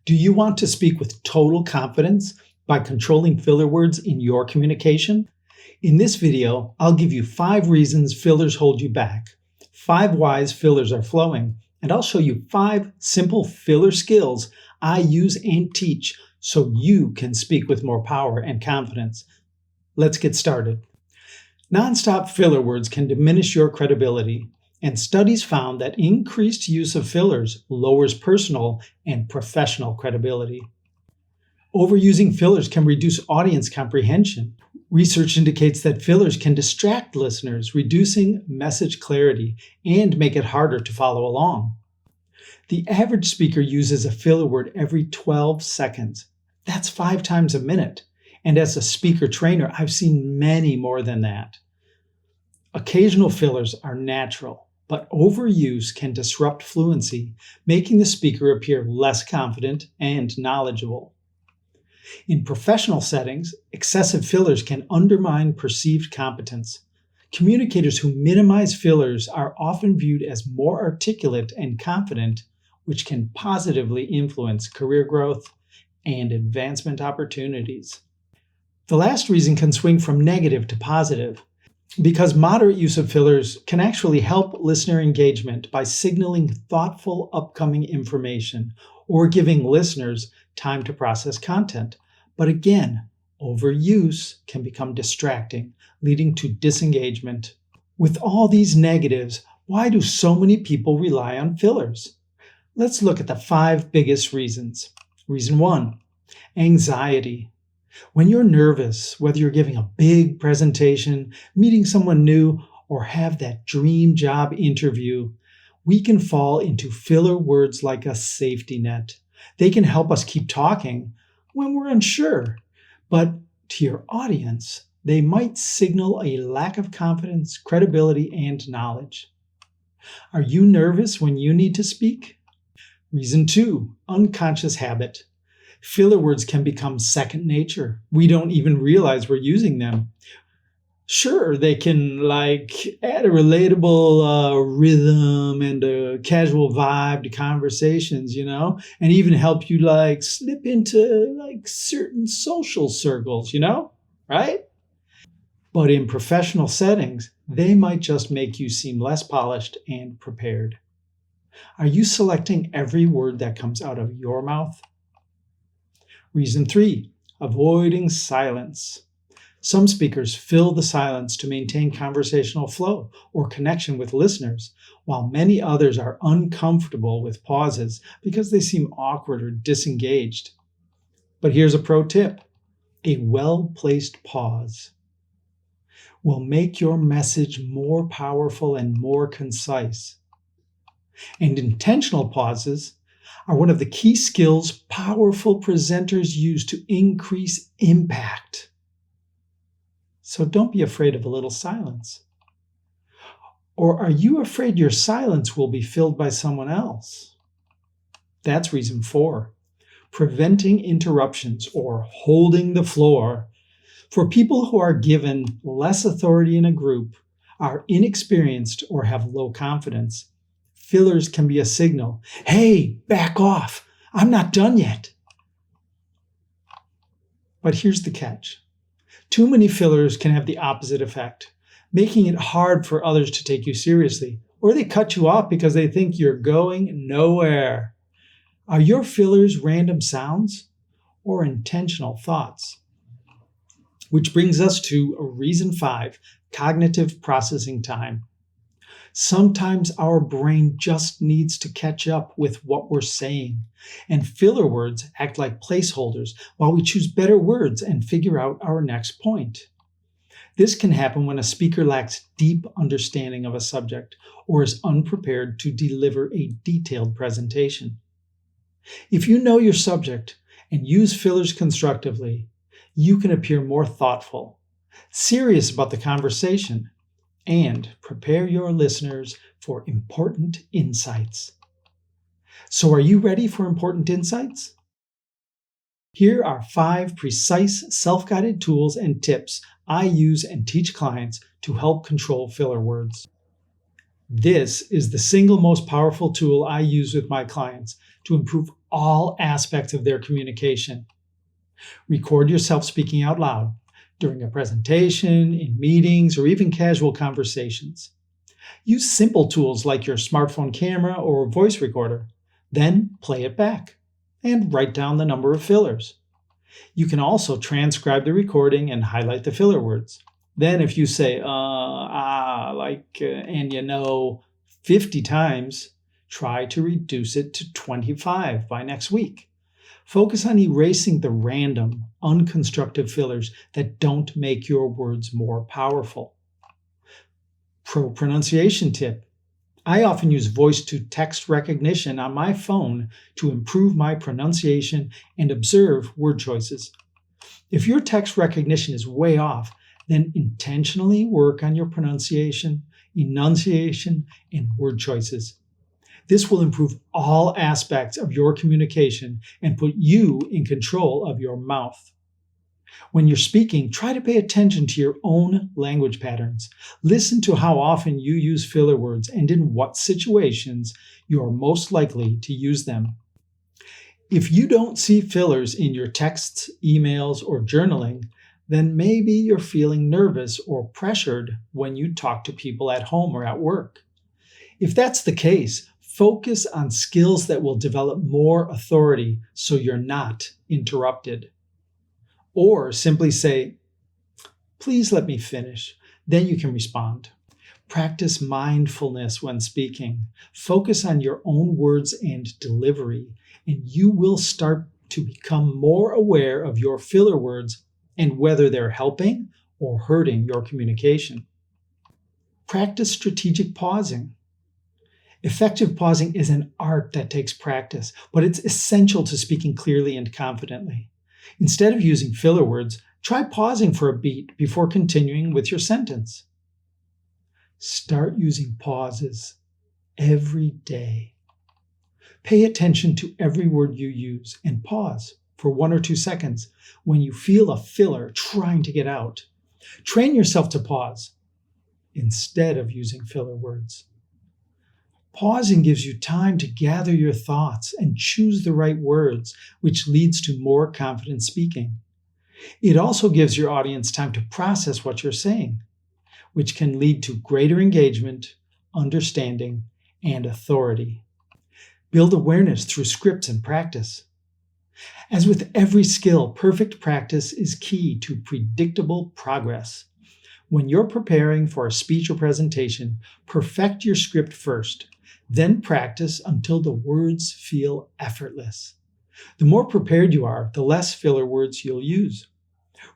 Do you want to speak with total confidence by controlling filler words in your communication? In this video, I'll give you 5 reasons fillers hold you back, 5 whys fillers are flowing, and I'll show you 5 simple filler skills I use and teach so you can speak with more power and confidence. Let's get started. Nonstop filler words can diminish your credibility, and studies found that increased use of fillers lowers personal and professional credibility. Overusing fillers can reduce audience comprehension. Research indicates that fillers can distract listeners, reducing message clarity and make it harder to follow along. The average speaker uses a filler word every 12 seconds. That's 5 times a minute. And as a speaker trainer, I've seen many more than that. Occasional fillers are natural, but overuse can disrupt fluency, making the speaker appear less confident and knowledgeable. In professional settings, excessive fillers can undermine perceived competence. Communicators who minimize fillers are often viewed as more articulate and confident, which can positively influence career growth and advancement opportunities. The last reason can swing from negative to positive, because moderate use of fillers can actually help listener engagement by signaling thoughtful upcoming information or giving listeners time to process content. But again, overuse can become distracting, leading to disengagement. With all these negatives, why do so many people rely on fillers? Let's look at the 5 biggest reasons. Reason 1, anxiety. When you're nervous, whether you're giving a big presentation, meeting someone new, or have that dream job interview, we can fall into filler words like a safety net. They can help us keep talking when we're unsure, but to your audience, they might signal a lack of confidence, credibility, and knowledge. Are you nervous when you need to speak? Reason 2, unconscious habit. Filler words can become second nature. We don't even realize we're using them. Sure, they can add a relatable rhythm and a casual vibe to conversations, and even help you slip into certain social circles, right? But in professional settings, they might just make you seem less polished and prepared. Are you selecting every word that comes out of your mouth? Reason 3, avoiding silence. Some speakers fill the silence to maintain conversational flow or connection with listeners, while many others are uncomfortable with pauses because they seem awkward or disengaged. But here's a pro tip. A well-placed pause will make your message more powerful and more concise. And intentional pauses are one of the key skills powerful presenters use to increase impact. So don't be afraid of a little silence. Or are you afraid your silence will be filled by someone else? That's reason 4, preventing interruptions or holding the floor. For people who are given less authority in a group, are inexperienced, or have low confidence, fillers can be a signal. Hey, back off. I'm not done yet. But here's the catch. Too many fillers can have the opposite effect, making it hard for others to take you seriously, or they cut you off because they think you're going nowhere. Are your fillers random sounds or intentional thoughts? Which brings us to reason 5, cognitive processing time. Sometimes our brain just needs to catch up with what we're saying, and filler words act like placeholders while we choose better words and figure out our next point. This can happen when a speaker lacks deep understanding of a subject or is unprepared to deliver a detailed presentation. If you know your subject and use fillers constructively, you can appear more thoughtful, serious about the conversation, and prepare your listeners for important insights. So are you ready for important insights? Here are 5 precise self-guided tools and tips I use and teach clients to help control filler words. This is the single most powerful tool I use with my clients to improve all aspects of their communication. Record yourself speaking out loud during a presentation, in meetings, or even casual conversations. Use simple tools like your smartphone camera or voice recorder. Then play it back and write down the number of fillers. You can also transcribe the recording and highlight the filler words. Then if you say, and 50 times, try to reduce it to 25 by next week. Focus on erasing the random, unconstructive fillers that don't make your words more powerful. Pro pronunciation tip. I often use voice-to-text recognition on my phone to improve my pronunciation and observe word choices. If your text recognition is way off, then intentionally work on your pronunciation, enunciation, and word choices. This will improve all aspects of your communication and put you in control of your mouth. When you're speaking, try to pay attention to your own language patterns. Listen to how often you use filler words and in what situations you are most likely to use them. If you don't see fillers in your texts, emails, or journaling, then maybe you're feeling nervous or pressured when you talk to people at home or at work. If that's the case, focus on skills that will develop more authority so you're not interrupted. Or simply say, "Please let me finish." Then you can respond. Practice mindfulness when speaking. Focus on your own words and delivery, and you will start to become more aware of your filler words and whether they're helping or hurting your communication. Practice strategic pausing. Effective pausing is an art that takes practice, but it's essential to speaking clearly and confidently. Instead of using filler words, try pausing for a beat before continuing with your sentence. Start using pauses every day. Pay attention to every word you use and pause for 1 or 2 seconds when you feel a filler trying to get out. Train yourself to pause instead of using filler words. Pausing gives you time to gather your thoughts and choose the right words, which leads to more confident speaking. It also gives your audience time to process what you're saying, which can lead to greater engagement, understanding, and authority. Build awareness through scripts and practice. As with every skill, perfect practice is key to predictable progress. When you're preparing for a speech or presentation, perfect your script first. Then practice until the words feel effortless. The more prepared you are, the less filler words you'll use.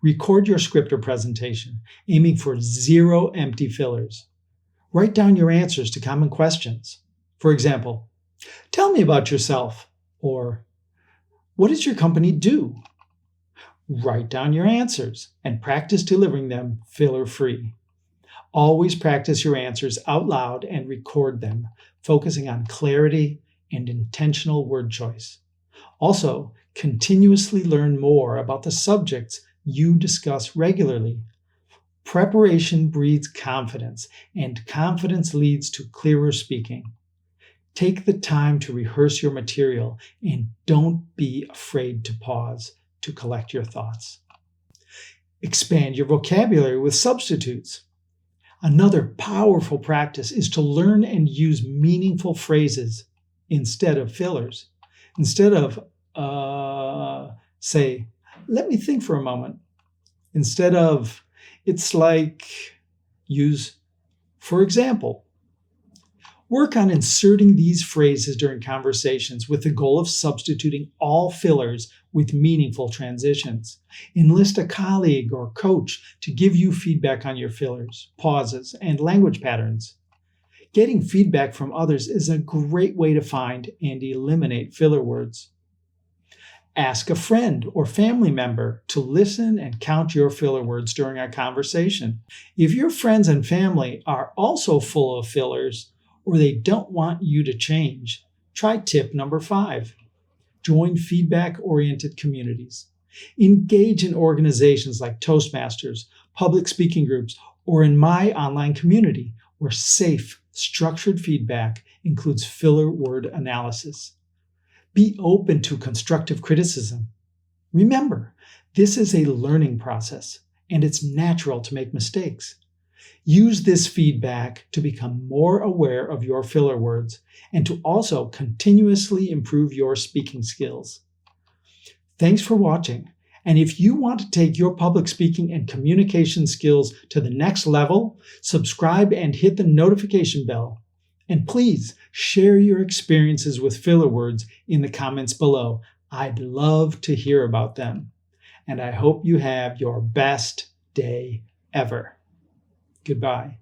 Record your script or presentation, aiming for 0 empty fillers. Write down your answers to common questions. For example, "Tell me about yourself," or "What does your company do?" Write down your answers and practice delivering them filler-free. Always practice your answers out loud and record them, focusing on clarity and intentional word choice. Also, continuously learn more about the subjects you discuss regularly. Preparation breeds confidence, and confidence leads to clearer speaking. Take the time to rehearse your material and don't be afraid to pause to collect your thoughts. Expand your vocabulary with substitutes. Another powerful practice is to learn and use meaningful phrases instead of fillers. Instead of, say, "Let me think for a moment." Instead of, "It's like," use, "For example." Work on inserting these phrases during conversations with the goal of substituting all fillers with meaningful transitions. Enlist a colleague or coach to give you feedback on your fillers, pauses, and language patterns. Getting feedback from others is a great way to find and eliminate filler words. Ask a friend or family member to listen and count your filler words during a conversation. If your friends and family are also full of fillers, or they don't want you to change, try tip number 5. Join feedback-oriented communities. Engage in organizations like Toastmasters, public speaking groups, or in my online community, where safe, structured feedback includes filler word analysis. Be open to constructive criticism. Remember, this is a learning process, and it's natural to make mistakes. Use this feedback to become more aware of your filler words and to also continuously improve your speaking skills. Thanks for watching. And if you want to take your public speaking and communication skills to the next level, subscribe and hit the notification bell. And please share your experiences with filler words in the comments below. I'd love to hear about them. And I hope you have your best day ever. Goodbye.